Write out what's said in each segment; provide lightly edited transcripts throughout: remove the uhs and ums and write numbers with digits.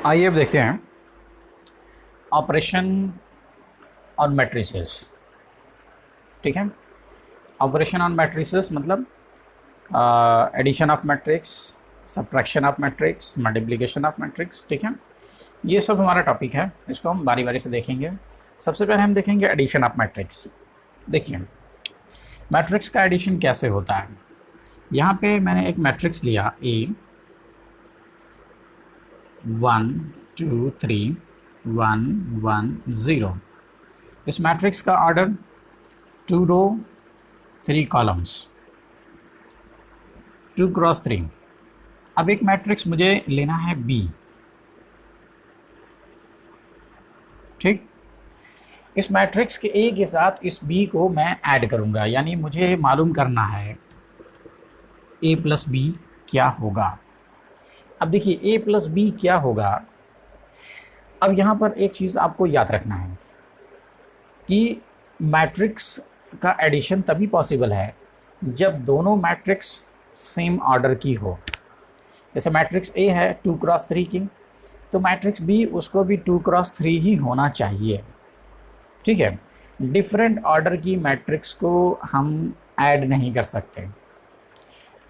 आइए अब देखते हैं ऑपरेशन ऑन मैट्रिसेस। ठीक है, ऑपरेशन ऑन मैट्रिसेस मतलब addition of matrix, subtraction of matrix, multiplication of matrix. ठीक है, ये सब हमारा टॉपिक है, इसको हम बारी बारी से देखेंगे। सबसे पहले हम देखेंगे एडिशन ऑफ मैट्रिक्स। देखिए मैट्रिक्स का एडिशन कैसे होता है। यहाँ पे मैंने एक मैट्रिक्स लिया ए 1 2 3 1 1 0। इस मैट्रिक्स का ऑर्डर 2 रो 3 कॉलम्स, 2 क्रॉस 3। अब एक मैट्रिक्स मुझे लेना है बी। ठीक, इस मैट्रिक्स के ए के साथ इस बी को मैं ऐड करूंगा, यानी मुझे मालूम करना है ए प्लस बी क्या होगा। अब देखिए ए प्लस बी क्या होगा। अब यहाँ पर एक चीज़ आपको याद रखना है कि मैट्रिक्स का एडिशन तभी पॉसिबल है जब दोनों मैट्रिक्स सेम ऑर्डर की हो। जैसे मैट्रिक्स ए है 2 क्रॉस 3 की, तो मैट्रिक्स बी उसको भी 2 क्रॉस 3 ही होना चाहिए। ठीक है, डिफरेंट ऑर्डर की मैट्रिक्स को हम ऐड नहीं कर सकते।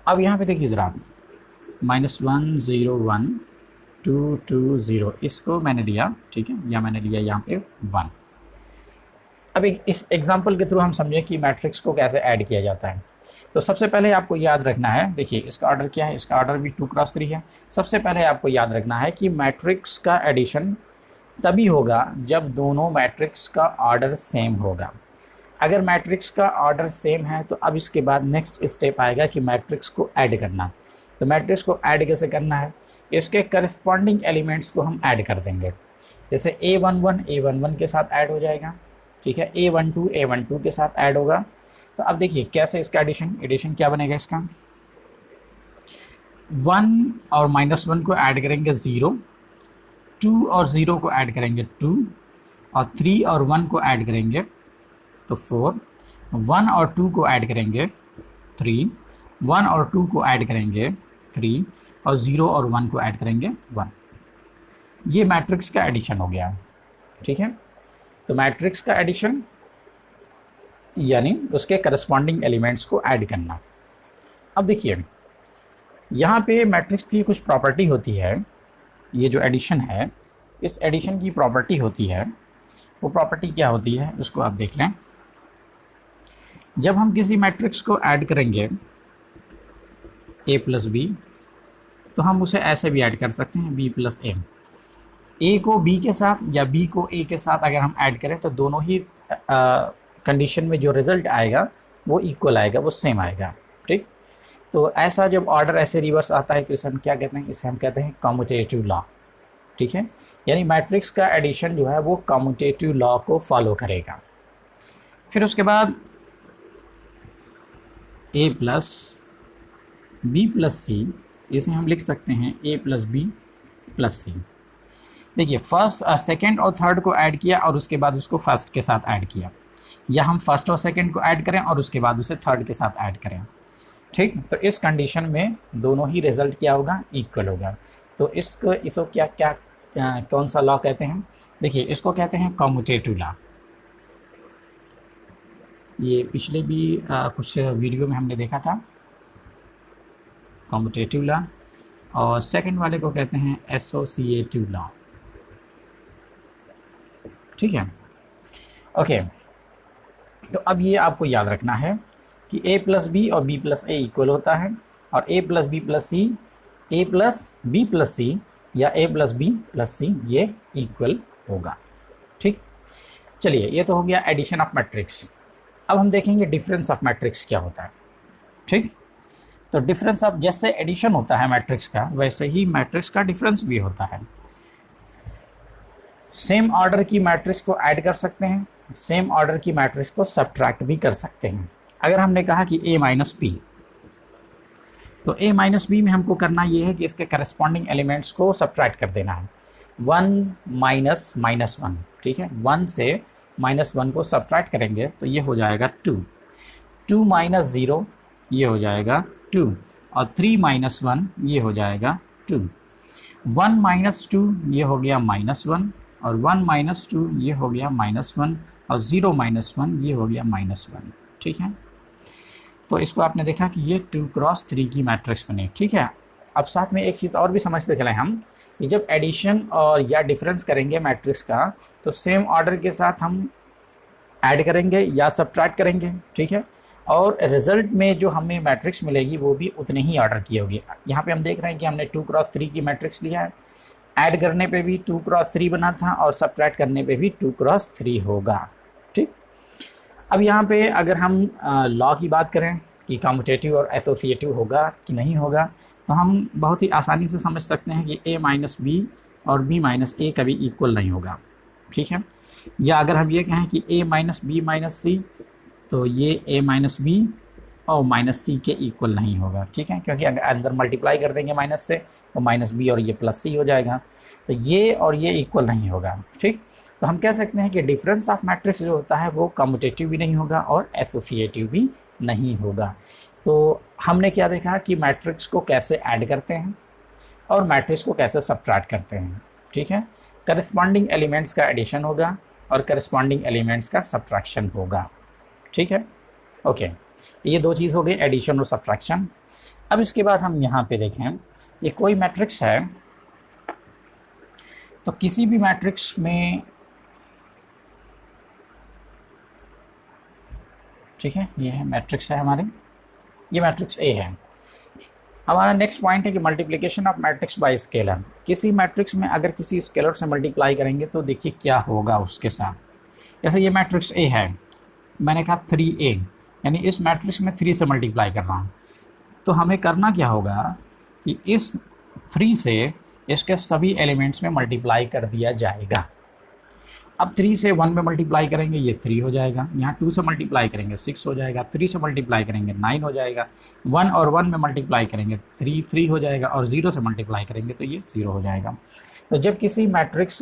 अब यहाँ पे देखिए ज़रा, -1 0 1 2 2 0 इसको मैंने लिया। ठीक है, या मैंने लिया यहाँ पे 1। अब इस एग्जाम्पल के थ्रू हम समझें कि मैट्रिक्स को कैसे ऐड किया जाता है। तो सबसे पहले आपको याद रखना है, देखिए इसका ऑर्डर क्या है, इसका ऑर्डर भी 2 क्रॉस 3 है। सबसे पहले आपको याद रखना है कि मैट्रिक्स का एडिशन तभी होगा जब दोनों मैट्रिक्स का ऑर्डर सेम होगा। अगर मैट्रिक्स का ऑर्डर सेम है तो अब इसके बाद नेक्स्ट स्टेप आएगा कि मैट्रिक्स को ऐड करना। तो मैट्रिक्स को ऐड कैसे करना है, इसके करस्पॉन्डिंग एलिमेंट्स को हम ऐड कर देंगे। जैसे A11 A11 के साथ ऐड हो जाएगा। ठीक है, A12 A12 के साथ ऐड होगा। तो अब देखिए कैसे इसका एडिशन क्या बनेगा। इसका 1 और -1 को ऐड करेंगे 0, 2 और 0 को ऐड करेंगे 2, और 3 और 1 को ऐड करेंगे तो 4, 1 और 2 को ऐड करेंगे 3, 1 और 2 को ऐड करेंगे 3, और 0 और 1 को ऐड करेंगे 1। ये मैट्रिक्स का एडिशन हो गया। ठीक है, तो मैट्रिक्स का एडिशन यानी उसके करस्पॉन्डिंग एलिमेंट्स को ऐड करना। अब देखिए यहाँ पे मैट्रिक्स की कुछ प्रॉपर्टी होती है। ये जो एडिशन है, इस एडिशन की प्रॉपर्टी होती है, वो प्रॉपर्टी क्या होती है उसको आप देख लें। जब हम किसी मैट्रिक्स को ऐड करेंगे a प्लस बी, तो हम उसे ऐसे भी ऐड कर सकते हैं b प्लस ए को b के साथ या b को a के साथ अगर हम ऐड करें तो दोनों ही कंडीशन में जो रिजल्ट आएगा वो इक्वल आएगा, वो सेम आएगा। ठीक, तो ऐसा जब ऑर्डर ऐसे रिवर्स आता है तो इसे हम क्या कहते हैं, इसे हम कहते हैं कम्यूटेटिव लॉ। ठीक है, यानी मैट्रिक्स का एडिशन जो है वो कम्यूटेटिव लॉ को फॉलो करेगा। फिर उसके बाद a प्लस बी प्लस सी, इसे हम लिख सकते हैं a प्लस बी प्लस सी। देखिए फर्स्ट सेकंड और थर्ड को ऐड किया और उसके बाद उसको फर्स्ट के साथ ऐड किया, या हम फर्स्ट और सेकंड को ऐड करें और उसके बाद उसे थर्ड के साथ ऐड करें। ठीक, तो इस कंडीशन में दोनों ही रिजल्ट क्या होगा, इक्वल होगा। तो इसको क्या कौन सा लॉ कहते हैं, देखिए इसको कहते हैं कम्यूटेटिव लॉ। ये पिछले भी कुछ वीडियो में हमने देखा था कम्यूटेटिव लॉ, और सेकंड वाले को कहते हैं एसोसिएटिव लॉ। ठीक है, ओके। तो अब ये आपको याद रखना है कि a प्लस बी और b प्लस ए इक्वल होता है, और a plus B plus C, a plus B plus C या a plus B plus C ये इक्वल होगा। ठीक, चलिए ये तो हो गया एडिशन ऑफ मैट्रिक्स। अब हम देखेंगे डिफरेंस ऑफ मैट्रिक्स क्या होता है। ठीक, तो डिफरेंस ऑफ, जैसे एडिशन होता है मैट्रिक्स का, वैसे ही मैट्रिक्स का डिफरेंस भी होता है। सेम ऑर्डर की मैट्रिक्स को ऐड कर सकते हैं, सेम ऑर्डर की मैट्रिक्स को सब्ट्रैक्ट भी कर सकते हैं। अगर हमने कहा कि a माइनस बी, तो a माइनस बी में हमको करना ये है कि इसके करस्पॉन्डिंग एलिमेंट्स को सब्ट्रैक्ट कर देना है। 1 माइनस -1, ठीक है, 1 से -1 को सब्ट्रैक्ट करेंगे तो ये हो जाएगा 2, 2 माइनस 0 ये हो जाएगा 2, और 3 माइनस 1 ये हो जाएगा 2। 1 माइनस टू ये हो गया -1, और 1 माइनस टू ये हो गया -1, और 0 माइनस 1 ये हो गया -1। ठीक है, तो इसको आपने देखा कि ये 2 क्रॉस 3 की मैट्रिक्स बनी। ठीक है, अब साथ में एक चीज़ और भी समझते चलें हम कि जब एडिशन और या डिफरेंस करेंगे मैट्रिक्स का, तो सेम ऑर्डर के साथ हम ऐड करेंगे या सब्ट्रैक्ट करेंगे। ठीक है, और रिजल्ट में जो हमें मैट्रिक्स मिलेगी वो भी उतने ही ऑर्डर की होगी। यहाँ पे हम देख रहे हैं कि हमने 2 क्रॉस 3 की मैट्रिक्स लिया है, ऐड करने पे भी 2 क्रॉस 3 बना था और सब्ट्रैक्ट करने पे भी 2 क्रॉस 3 होगा। ठीक, अब यहाँ पे अगर हम लॉ की बात करें कि कम्यूटेटिव और एसोसिएटिव होगा कि नहीं होगा, तो हम बहुत ही आसानी से समझ सकते हैं कि a माइनस बी और b माइनस ए कभी इक्वल नहीं होगा। ठीक है, या अगर हम ये कहें कि a माइनस बी माइनस सी, तो ये a माइनस बी और माइनस सी के इक्वल नहीं होगा। ठीक है, क्योंकि अगर अंदर मल्टीप्लाई कर देंगे माइनस से तो माइनस बी और ये प्लस सी हो जाएगा, तो ये और ये इक्वल नहीं होगा। ठीक, तो हम कह सकते हैं कि डिफरेंस ऑफ मैट्रिक्स जो होता है वो कम्यूटेटिव भी नहीं होगा और एसोसिएटिव भी नहीं होगा। तो हमने क्या देखा कि मैट्रिक्स को कैसे ऐड करते हैं और मैट्रिक्स को कैसे सब्ट्रैक्ट करते हैं। ठीक है, करस्पॉन्डिंग एलिमेंट्स का एडिशन होगा और करस्पॉन्डिंग एलिमेंट्स का सब्ट्रैक्शन होगा। ठीक है, ओके, ये दो चीज़ हो गई, एडिशन और सब्ट्रैक्शन। अब इसके बाद हम यहाँ पे देखें, ये कोई मैट्रिक्स है, तो किसी भी मैट्रिक्स में, ठीक है, ये है मैट्रिक्स है हमारे, ये मैट्रिक्स ए है। हमारा नेक्स्ट पॉइंट है कि multiplication of matrix by scalar. किसी मैट्रिक्स में अगर किसी स्केलर से मल्टीप्लाई करेंगे तो देखिए क्या होगा उसके साथ। जैसे ये मैट्रिक्स ए है, मैंने कहा 3a, यानी इस मैट्रिक्स में 3 से मल्टीप्लाई कर रहा हूँ, तो हमें करना क्या होगा कि इस 3 से इसके सभी एलिमेंट्स में मल्टीप्लाई कर दिया जाएगा। अब 3 से 1 में मल्टीप्लाई करेंगे ये 3 हो जाएगा, यहाँ 2 से मल्टीप्लाई करेंगे 6 हो जाएगा, 3 से मल्टीप्लाई करेंगे 9 हो जाएगा, 1 और 1 में मल्टीप्लाई करेंगे 3 हो जाएगा, और 0 से मल्टीप्लाई करेंगे तो ये 0 हो जाएगा। तो जब किसी मैट्रिक्स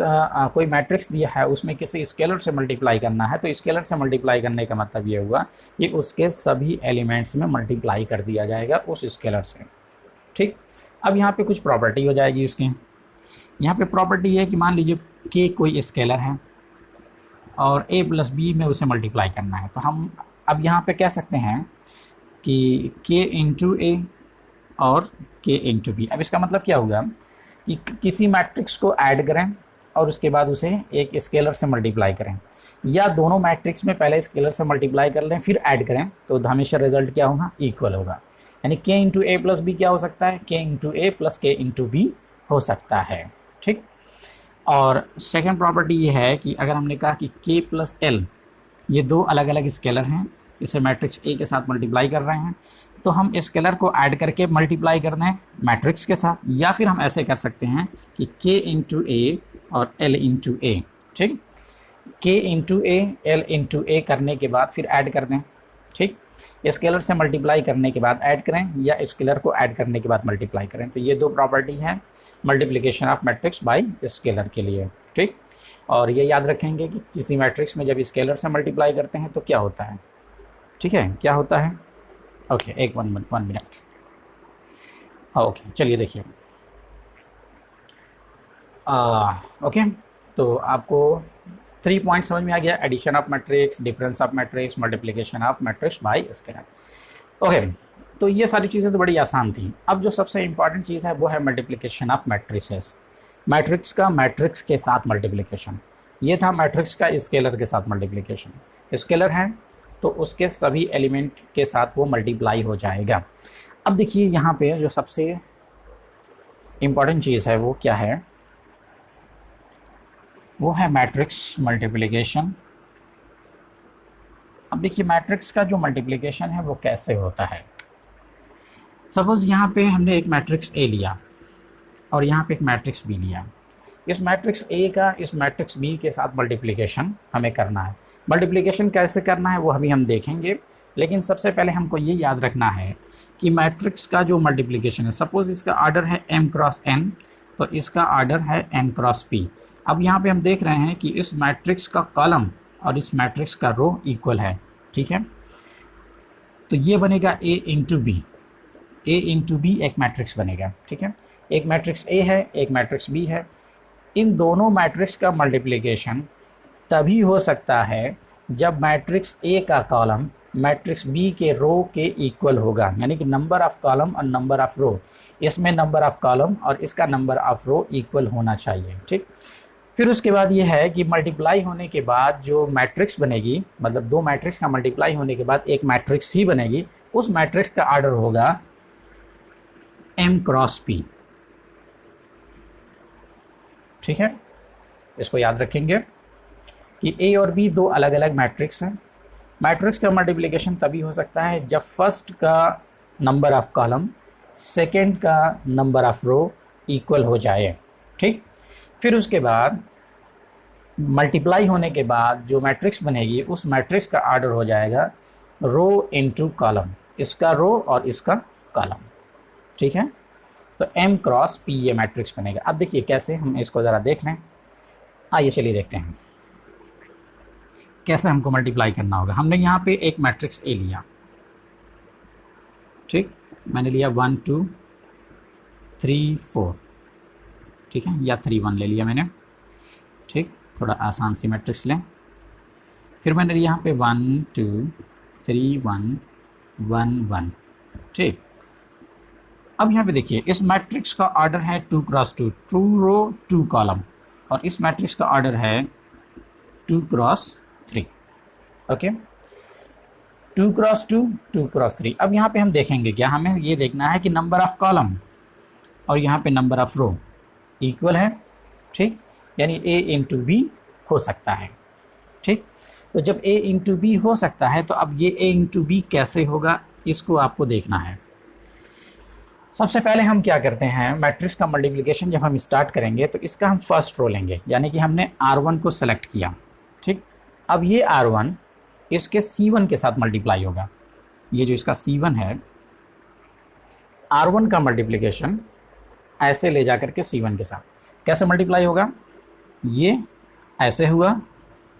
कोई मैट्रिक्स दिया है उसमें किसी स्केलर से मल्टीप्लाई करना है, तो स्केलर से मल्टीप्लाई करने का मतलब ये हुआ कि उसके सभी एलिमेंट्स में मल्टीप्लाई कर दिया जाएगा उस स्केलर से। ठीक, अब यहाँ पे कुछ प्रॉपर्टी हो जाएगी उसकी। यहाँ पे प्रॉपर्टी ये है कि मान लीजिए के कोई स्केलर है और a प्लस बी में उसे मल्टीप्लाई करना है, तो हम अब यहाँ पे कह सकते हैं कि k इंटू ए और k इंटू बी। अब इसका मतलब क्या होगा कि किसी मैट्रिक्स को ऐड करें और उसके बाद उसे एक स्केलर से मल्टीप्लाई करें, या दोनों मैट्रिक्स में पहले स्केलर से मल्टीप्लाई कर लें फिर ऐड करें, तो हमेशा रिजल्ट क्या होगा, इक्वल होगा। यानी k इंटू ए प्लस बी क्या हो सकता है, k इंटू ए प्लस k इंटू बी हो सकता है। ठीक, और सेकेंड प्रॉपर्टी ये है कि अगर हमने कहा कि k प्लस एल, ये दो अलग अलग स्केलर हैं, इसे मैट्रिक्स ए के साथ मल्टीप्लाई कर रहे हैं, तो हम स्केलर को ऐड करके मल्टीप्लाई कर दें मैट्रिक्स के साथ, या फिर हम ऐसे कर सकते हैं कि k इंटू ए और l इंटू ए। ठीक, k into A L into A करने के बाद फिर ऐड कर दें। ठीक, स्केलर से मल्टीप्लाई करने के बाद ऐड करें या स्केलर को ऐड करने के बाद मल्टीप्लाई करें। तो ये दो प्रॉपर्टी हैं multiplication of matrix by scalar के लिए। ठीक, और ये याद रखेंगे कि किसी मैट्रिक्स में जब स्केलर से मल्टीप्लाई करते हैं तो क्या होता है। ठीक है, क्या होता है, ओके, एक वन मिनट, ओके, चलिए देखिए। ओके, तो आपको 3 पॉइंट समझ में आ गया, addition of matrix, difference of matrix, multiplication of matrix by scalar. Okay, तो ये सारी चीज़ें तो बड़ी आसान थी। अब जो सबसे इंपॉर्टेंट चीज़ है वो है मल्टीप्लिकेशन ऑफ मैट्रिसेस, मैट्रिक्स का मैट्रिक्स के साथ मल्टीप्लिकेशन। ये था मैट्रिक्स का स्केलर के साथ मल्टीप्लिकेशन। स्केलर है तो उसके सभी एलिमेंट के साथ वो मल्टीप्लाई हो जाएगा। अब देखिए यहाँ पे जो सबसे इम्पॉर्टेंट चीज़ है वो क्या है, वो है मैट्रिक्स मल्टीप्लिकेशन। अब देखिए मैट्रिक्स का जो मल्टीप्लिकेशन है वो कैसे होता है। सपोज़ यहाँ पे हमने एक मैट्रिक्स ए लिया और यहाँ पे एक मैट्रिक्स बी लिया। इस मैट्रिक्स ए का इस मैट्रिक्स बी के साथ मल्टीप्लिकेशन हमें करना है। मल्टीप्लिकेशन कैसे करना है वो अभी हम देखेंगे, लेकिन सबसे पहले हमको ये याद रखना है कि मैट्रिक्स का जो मल्टीप्लिकेशन है, सपोज़ इसका आर्डर है m क्रॉस n, तो इसका आर्डर है n क्रॉस p। अब यहाँ पे हम देख रहे हैं कि इस मैट्रिक्स का कॉलम और इस मैट्रिक्स का रो इक्वल है। ठीक है, तो ये बनेगा a into B, a into B एक मैट्रिक्स बनेगा। ठीक है, एक मैट्रिक्स ए है, एक मैट्रिक्स बी है। इन दोनों मैट्रिक्स का मल्टीप्लिकेशन तभी हो सकता है जब मैट्रिक्स ए का कॉलम मैट्रिक्स बी के रो के इक्वल होगा, यानी कि नंबर ऑफ कॉलम और नंबर ऑफ रो, इसमें नंबर ऑफ कॉलम और इसका नंबर ऑफ रो इक्वल होना चाहिए। ठीक, फिर उसके बाद ये है कि मल्टीप्लाई होने के बाद जो मैट्रिक्स बनेगी, मतलब दो मैट्रिक्स का मल्टीप्लाई होने के बाद एक मैट्रिक्स ही बनेगी, उस मैट्रिक्स का ऑर्डर होगा m क्रॉस p। ठीक है, इसको याद रखेंगे कि a और b दो अलग अलग मैट्रिक्स हैं। मैट्रिक्स का मल्टीप्लिकेशन तभी हो सकता है जब फर्स्ट का नंबर ऑफ कॉलम सेकंड का नंबर ऑफ रो इक्वल हो जाए। ठीक, फिर उसके बाद मल्टीप्लाई होने के बाद जो मैट्रिक्स बनेगी उस मैट्रिक्स का ऑर्डर हो जाएगा रो इनटू कॉलम, इसका रो और इसका कॉलम। ठीक है, तो m क्रॉस p ये मैट्रिक्स बनेगा। अब देखिए कैसे, हम इसको ज़रा देख लें। आइए चलिए देखते हैं कैसे हमको मल्टीप्लाई करना होगा। हमने यहाँ पे एक मैट्रिक्स ए लिया। ठीक, मैंने लिया 1 2 3 4, ठीक है, या 3 1 ले लिया मैंने। ठीक, थोड़ा आसान सी मैट्रिक्स लें। फिर मैंने यहाँ पे 1 2 3 1 1 1। ठीक, अब यहाँ पे देखिए इस मैट्रिक्स का ऑर्डर है 2 क्रॉस 2, 2 रो 2 कॉलम, और इस मैट्रिक्स का ऑर्डर है 2 क्रॉस 3। Okay, 2 cross 2 2 cross 3। अब यहाँ पे हम देखेंगे क्या, हमें ये देखना है कि नंबर ऑफ कॉलम और यहाँ पे नंबर ऑफ रो इक्वल है। ठीक, यानी a इंटू बी हो सकता है। ठीक, तो जब a इंटू बी हो सकता है तो अब ये a इंटू बी कैसे होगा, इसको आपको देखना है। सबसे पहले हम क्या करते हैं, मैट्रिक्स का मल्टीप्लिकेशन जब हम स्टार्ट करेंगे तो इसका हम फर्स्ट रो लेंगे, यानी कि हमने R1 को सेलेक्ट किया। ठीक, अब ये R1 इसके C1 के साथ मल्टीप्लाई होगा। ये जो इसका C1 है, R1 का मल्टीप्लिकेशन ऐसे ले जाकर के C1 के साथ कैसे मल्टीप्लाई होगा, ये ऐसे हुआ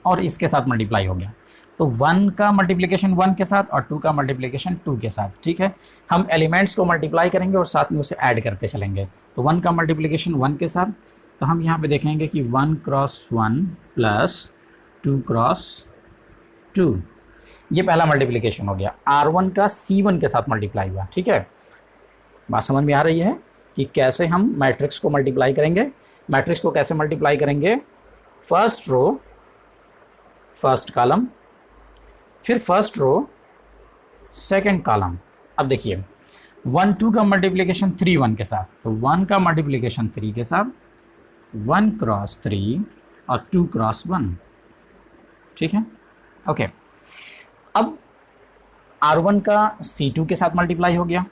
और इसके साथ मल्टीप्लाई हो गया। तो 1 का मल्टीप्लिकेशन 1 के साथ और 2 का मल्टीप्लिकेशन 2 के साथ। ठीक है, हम एलिमेंट्स को मल्टीप्लाई करेंगे और साथ में उसे ऐड करते चलेंगे। तो 1 का मल्टीप्लिकेशन 1 के साथ, तो हम यहाँ पे देखेंगे कि 1 क्रॉस 1 प्लस 2 क्रॉस 2, ये पहला मल्टीप्लिकेशन हो गया। R1 का C1 के साथ मल्टीप्लाई हुआ। ठीक है, बात समझ में आ रही है कि कैसे हम मैट्रिक्स को मल्टीप्लाई करेंगे। मैट्रिक्स को कैसे मल्टीप्लाई करेंगे, फर्स्ट रो फर्स्ट कॉलम, फिर फर्स्ट रो सेकंड कॉलम। अब देखिए 1 2 का मल्टीप्लिकेशन 3 1 के साथ, तो 1 का मल्टीप्लिकेशन 3 के साथ 1 क्रॉस 3 और 2 क्रॉस 1। ठीक है, ओके। अब R1 का C2 के साथ मल्टीप्लाई हो गया,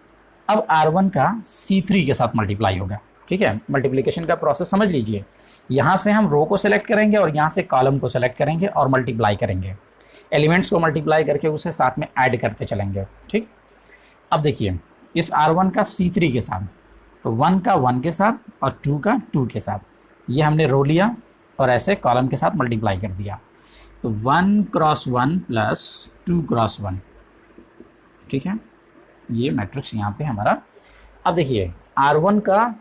अब R1 का C3 के साथ मल्टीप्लाई होगा। ठीक है, मल्टीप्लिकेशन का प्रोसेस समझ लीजिए। यहाँ से हम रो को सेलेक्ट करेंगे और यहाँ से कॉलम को सेलेक्ट करेंगे और मल्टीप्लाई करेंगे, एलिमेंट्स को मल्टीप्लाई करके उसे साथ में ऐड करते चलेंगे। ठीक, अब देखिए इस R1 का C3 के साथ, तो 1 का 1 के साथ और 2 का 2 के साथ, ये हमने रो लिया और ऐसे कॉलम के साथ मल्टीप्लाई कर दिया। तो 1 क्रॉस 1 प्लस 2 क्रॉस 1। ठीक है, ये मैट्रिक्स यहाँ पे हमारा। अब देखिए R1 का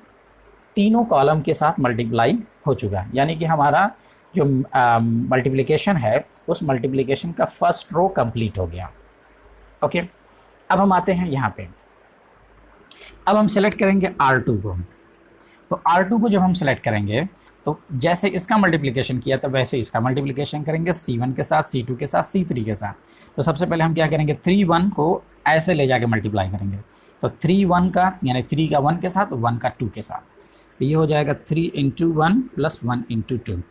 तीनों कॉलम के साथ मल्टीप्लाई हो चुका है, यानी कि हमारा जो मल्टीप्लिकेशन है उस मल्टीप्लिकेशन का फर्स्ट रो कंप्लीट हो गया। ओके, अब हम आते हैं यहाँ पे। अब हम सेलेक्ट करेंगे R2 को। तो R2 को जब हम सेलेक्ट करेंगे तो जैसे इसका मल्टीप्लिकेशन किया था वैसे इसका मल्टीप्लिकेशन करेंगे C1 के साथ, C2 के साथ, C3 के साथ। तो सबसे पहले हम क्या करेंगे, 3 1 को ऐसे ले जाके मल्टीप्लाई करेंगे। तो 3 1 का यानी 3 का 1 के साथ, 1 का 2 के साथ, तो ये हो जाएगा 3 इंटू 1 प्लस 1 इंटू 2।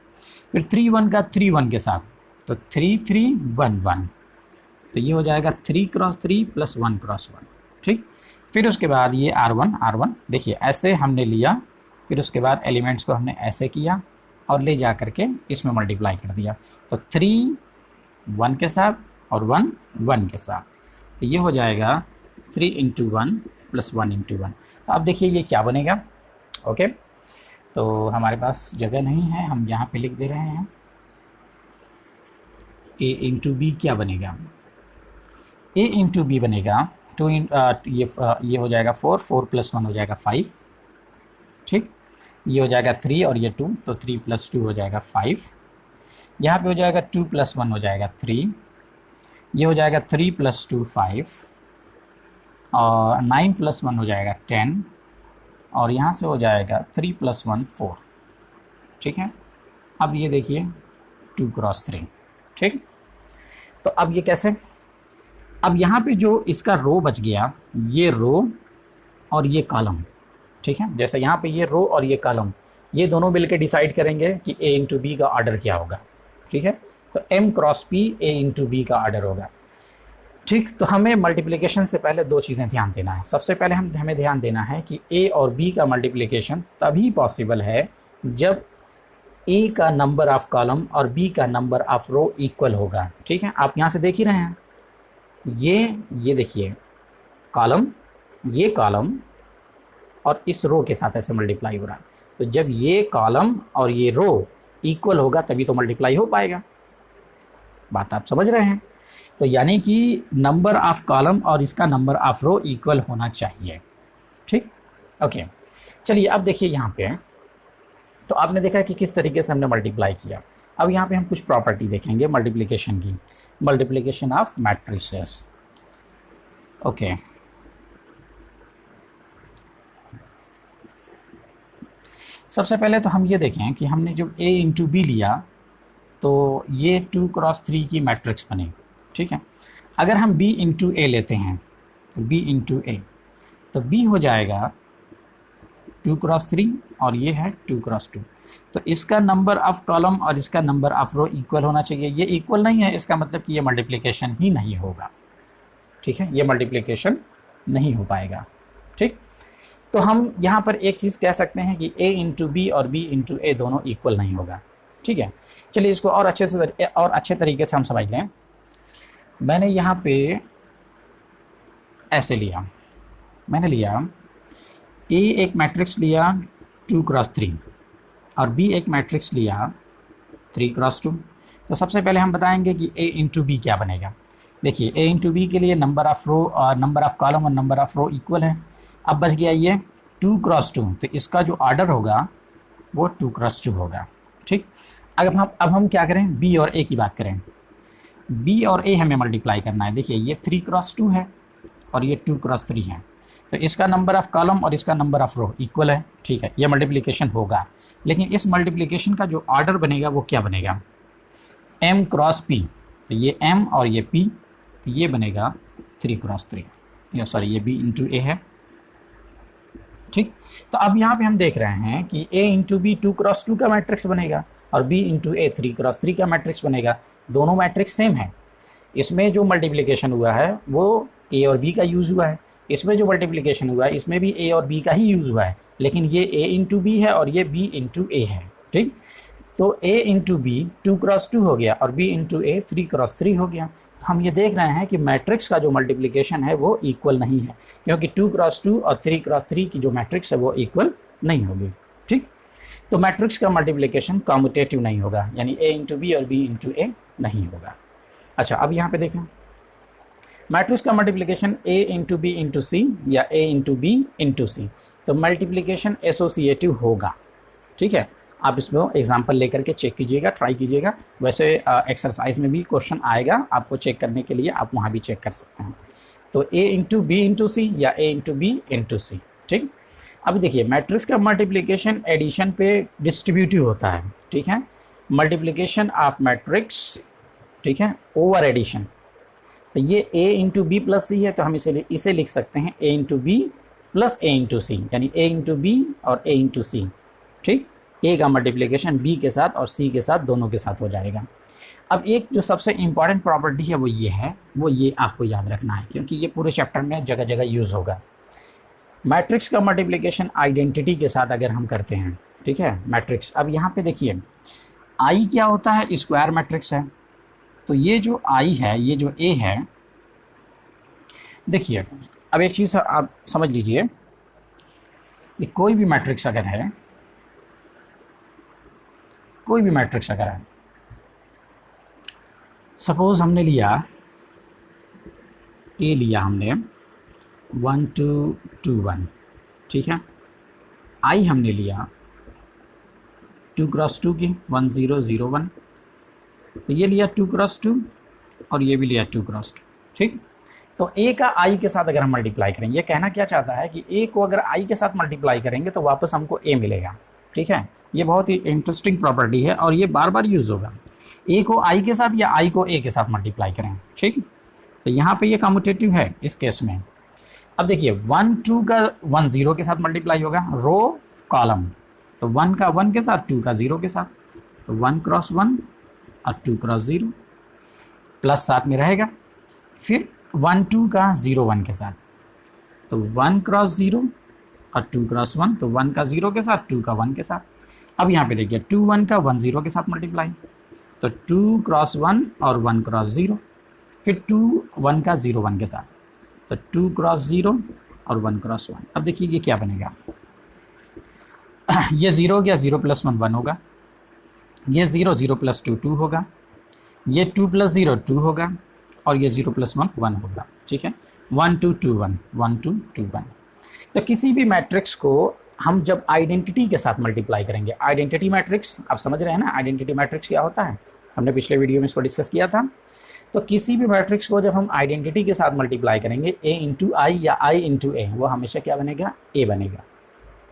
फिर 3 1 का 3 1 के साथ, तो 3 3 1 1, तो ये हो जाएगा 3 क्रॉस 3 प्लस 1 क्रॉस 1। ठीक, फिर उसके बाद ये R1 देखिए ऐसे हमने लिया, फिर उसके बाद एलिमेंट्स को हमने ऐसे किया और ले जा करके इसमें मल्टीप्लाई कर दिया। तो 3 1 के साथ और 1 1 के साथ, तो ये हो जाएगा 3 इंटू 1 प्लस 1 इंटू 1। तो अब देखिए ये क्या बनेगा। ओके, तो हमारे पास जगह नहीं है, हम यहाँ पे लिख दे रहे हैं a इंटू बी क्या बनेगा, a इंटू बी बनेगा 2 ये हो जाएगा 4 4 प्लस 1 हो जाएगा 5, ठीक, ये हो जाएगा 3 और ये 2, तो 3 + 2 हो जाएगा 5। यहाँ पे हो जाएगा 2 + 1 हो जाएगा 3, ये हो जाएगा 3 + 2 5, और 9 + 1 हो जाएगा 10, और यहाँ से हो जाएगा 3 + 1 4। ठीक है, अब ये देखिए 2 × 3। ठीक, तो अब ये कैसे, अब यहाँ पे जो इसका रो बच गया, ये रो और ये कॉलम। ठीक है, जैसे यहाँ पे ये रो और ये कॉलम, ये दोनों मिलकर डिसाइड करेंगे कि A × B का ऑर्डर क्या होगा। ठीक है, तो M × P A × B का ऑर्डर होगा। ठीक, तो हमें मल्टीप्लिकेशन से पहले दो चीज़ें ध्यान देना है। सबसे पहले हमें ध्यान देना है कि A और B का मल्टीप्लिकेशन तभी पॉसिबल है जब A का नंबर ऑफ कॉलम और B का नंबर ऑफ रो इक्वल होगा। ठीक है, आप यहाँ से देख ही रहे हैं, ये देखिए कॉलम, ये कॉलम और इस रो के साथ ऐसे मल्टीप्लाई हो रहा है। तो जब ये कॉलम और ये रो इक्वल होगा तभी तो मल्टीप्लाई हो पाएगा। बात आप समझ रहे हैं? तो यानी कि नंबर ऑफ कॉलम और इसका नंबर ऑफ रो इक्वल होना चाहिए। ठीक, ओके, चलिए अब देखिए यहाँ पे, तो आपने देखा कि किस तरीके से हमने मल्टीप्लाई किया। अब यहाँ पे हम कुछ प्रॉपर्टी देखेंगे मल्टीप्लिकेशन की, मल्टीप्लिकेशन ऑफ मैट्रिसेस। ओके, सबसे पहले तो हम ये देखें कि हमने जब A × B लिया तो ये 2 × 3 की मैट्रिक्स बनी। ठीक है, अगर हम B × A लेते हैं तो B × A, तो B हो जाएगा 2 × 3 और ये है 2 × 2। तो इसका नंबर ऑफ कॉलम और इसका नंबर ऑफ रो इक्वल होना चाहिए। ये इक्वल नहीं है, इसका मतलब कि ये मल्टीप्लिकेशन ही नहीं होगा। ठीक है, ये मल्टीप्लिकेशन नहीं हो पाएगा। ठीक, तो हम यहाँ पर एक चीज़ कह सकते हैं कि A × B और B × A दोनों इक्वल नहीं होगा। ठीक है, चलिए इसको और अच्छे तरीके से हम समझ लें। मैंने यहाँ पे ऐसे लिया, मैंने लिया A एक मैट्रिक्स लिया 2 × 3 और B एक मैट्रिक्स लिया 3 × 2। तो सबसे पहले हम बताएंगे कि A × B क्या बनेगा। देखिए A × B के लिए नंबर ऑफ रो और नंबर ऑफ कॉलम और नंबर ऑफ रो इक्वल है। अब बच गया ये 2 × 2, तो इसका जो ऑर्डर होगा वो 2 × 2 होगा। ठीक, अब हम क्या करें, B और A की बात करें। B और A हमें मल्टीप्लाई करना है। देखिए ये 3 × 2 है और ये 2 × 3 है, तो इसका नंबर ऑफ कॉलम और इसका नंबर ऑफ रो इक्वल है। ठीक है, ये मल्टीप्लिकेशन होगा, लेकिन इस मल्टीप्लिकेशन का जो ऑर्डर बनेगा वो क्या बनेगा, M × P। तो ये M और ये P, तो ये बनेगा 3 × 3, या सॉरी ये B × A है। ठीक, तो अब यहाँ पे हम देख रहे हैं कि A × B 2 × 2 का मैट्रिक्स बनेगा और B × A 3 × 3 का मैट्रिक्स बनेगा। दोनों मैट्रिक्स सेम है। इसमें जो मल्टीप्लिकेशन हुआ है वो A और B का यूज़ हुआ है, इसमें जो मल्टीप्लिकेशन हुआ है इसमें भी A और B का ही यूज़ हुआ है, लेकिन ये A × B है और ये B × A है। ठीक, तो A × B 2 × 2 हो गया और B × A 3 × 3 हो गया। तो हम ये देख रहे हैं कि मैट्रिक्स का जो मल्टीप्लिकेशन है वो इक्वल नहीं है, क्योंकि 2 × 2 और 3 × 3 की जो मैट्रिक्स है वो इक्वल नहीं होगी। ठीक, तो मैट्रिक्स का मल्टीप्लिकेशन कॉम्यूटेटिव नहीं होगा, यानी A × B और B × A नहीं होगा। अच्छा, अब यहाँ पे देखें मैट्रिक्स का मल्टीप्लिकेशन A × B × C या A × B × C, तो मल्टीप्लिकेशन एसोसिएटिव होगा। ठीक है, आप इसमें एग्जाम्पल लेकर के चेक कीजिएगा, ट्राई कीजिएगा। वैसे एक्सरसाइज में भी क्वेश्चन आएगा, आपको चेक करने के लिए आप वहाँ भी चेक कर सकते हैं। तो A × B × C या A × B × C। ठीक, अब देखिए मैट्रिक्स का मल्टीप्लिकेशन एडिशन पे डिस्ट्रीब्यूटिव होता है। ठीक है, मल्टीप्लिकेशन ऑफ मैट्रिक्स, ठीक है, ओवर एडिशन। तो ये A × B + C है, तो हम इसे लिख सकते हैं A × B + A × C, यानी A × B और A × C। ठीक, A का मल्टीप्लिकेशन B के साथ और C के साथ, दोनों के साथ हो जाएगा। अब एक जो सबसे इम्पॉर्टेंट प्रॉपर्टी है वो ये है, वो ये आपको याद रखना है, क्योंकि ये पूरे चैप्टर में जगह जगह यूज़ होगा। मैट्रिक्स का मल्टीप्लिकेशन आइडेंटिटी के साथ अगर हम करते हैं, ठीक है, मैट्रिक्स, अब यहाँ पे देखिए I क्या होता है, स्क्वायर मैट्रिक्स है। तो ये जो I है, ये जो A है, देखिए अब एक चीज़ आप समझ लीजिए कि कोई भी मैट्रिक्स अगर है, कोई भी मैट्रिक्स अगर है, सपोज हमने लिया A लिया हमने 1 2 2 1, ठीक है, आई हमने लिया 2 क्रॉस 2 की 1 0 0 1, तो ये लिया 2 क्रॉस 2 और ये भी लिया 2 क्रॉस 2। ठीक, तो ए का आई के साथ अगर हम मल्टीप्लाई करेंगे, ये कहना क्या चाहता है कि ए को अगर आई के साथ मल्टीप्लाई करेंगे तो वापस हमको ए मिलेगा। ठीक है, ये बहुत ही इंटरेस्टिंग प्रॉपर्टी है और ये बार बार यूज़ होगा। ए को आई के साथ या आई को ए के साथ मल्टीप्लाई करें। ठीक, तो यहाँ पे ये कम्यूटेटिव है इस केस में। अब देखिए 1 2 का 1 0 के साथ मल्टीप्लाई होगा, रो कॉलम, तो 1 का 1 के साथ, 2 का 0 के साथ, तो 1 क्रॉस 1 और 2 क्रॉस 0 प्लस साथ में रहेगा। फिर 1 2 का 0 1 के साथ, तो 1 क्रॉस 0 और 2 क्रॉस 1, तो 1 का 0 के साथ, 2 का 1 के साथ। अब यहाँ पे देखिए 2 1 का 1 0 के साथ मल्टीप्लाई, तो 2 क्रॉस 1 और 1 क्रॉस 0, फिर 2 1 का 0 1 के साथ, तो 2 क्रॉस 0 और 1 क्रॉस 1। अब देखिए ये क्या बनेगा, ये 0 हो गया, 0 प्लस 1 1 होगा, ये 0 0 प्लस 2 2 होगा, ये 2 प्लस 0 2 होगा और ये 0 प्लस 1 1 होगा। ठीक है, 1 2 2 1 1 2 2 1। तो किसी भी मैट्रिक्स को हम जब आइडेंटिटी के साथ मल्टीप्लाई करेंगे, आइडेंटिटी मैट्रिक्स आप समझ रहे हैं ना, आइडेंटिटी मैट्रिक्स क्या होता है, हमने पिछले वीडियो में इसको डिस्कस किया था। तो किसी भी मैट्रिक्स को जब हम आइडेंटिटी के साथ मल्टीप्लाई करेंगे, ए इंटू आई या आई इंटू ए, वो हमेशा क्या बनेगा, ए बनेगा।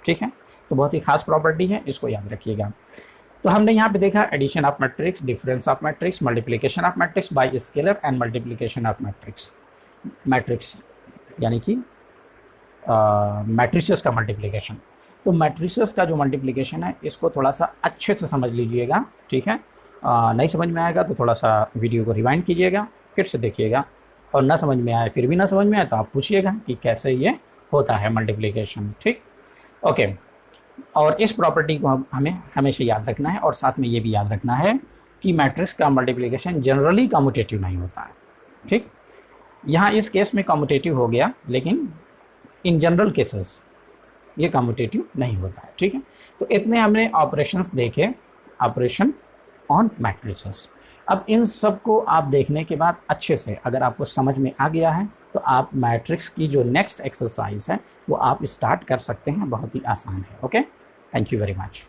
ठीक है, तो बहुत ही खास प्रॉपर्टी है, इसको याद रखिएगा। तो हमने यहाँ पे देखा addition of matrix, difference of matrix, multiplication of matrix by scalar and multiplication of matrix, matrix यानी कि मैट्रिसेस का मल्टीप्लिकेशन। तो मैट्रिसेस का जो मल्टीप्लिकेशन है इसको थोड़ा सा अच्छे से समझ लीजिएगा। ठीक है, नहीं समझ में आएगा तो थोड़ा सा वीडियो को रिवाइंड कीजिएगा, फिर से देखिएगा, और ना समझ में आए, फिर भी ना समझ में आए तो आप पूछिएगा कि कैसे ये होता है मल्टीप्लिकेशन। ठीक, ओके। और इस प्रॉपर्टी को हमें हमेशा याद रखना है, और साथ में ये भी याद रखना है कि मैट्रिक्स का मल्टीप्लिकेशन जनरली कम्यूटेटिव नहीं होता है। ठीक, यहाँ इस केस में कम्यूटेटिव हो गया, लेकिन इन जनरल केसेस ये कम्यूटेटिव नहीं होता है। ठीक है, तो इतने हमने ऑपरेशंस देखे, ऑपरेशन ऑन मैट्रिसेस। अब इन सब को आप देखने के बाद अच्छे से अगर आपको समझ में आ गया है तो आप मैट्रिक्स की जो नेक्स्ट एक्सरसाइज है वो आप स्टार्ट कर सकते हैं, बहुत ही आसान है। Okay, thank you very much.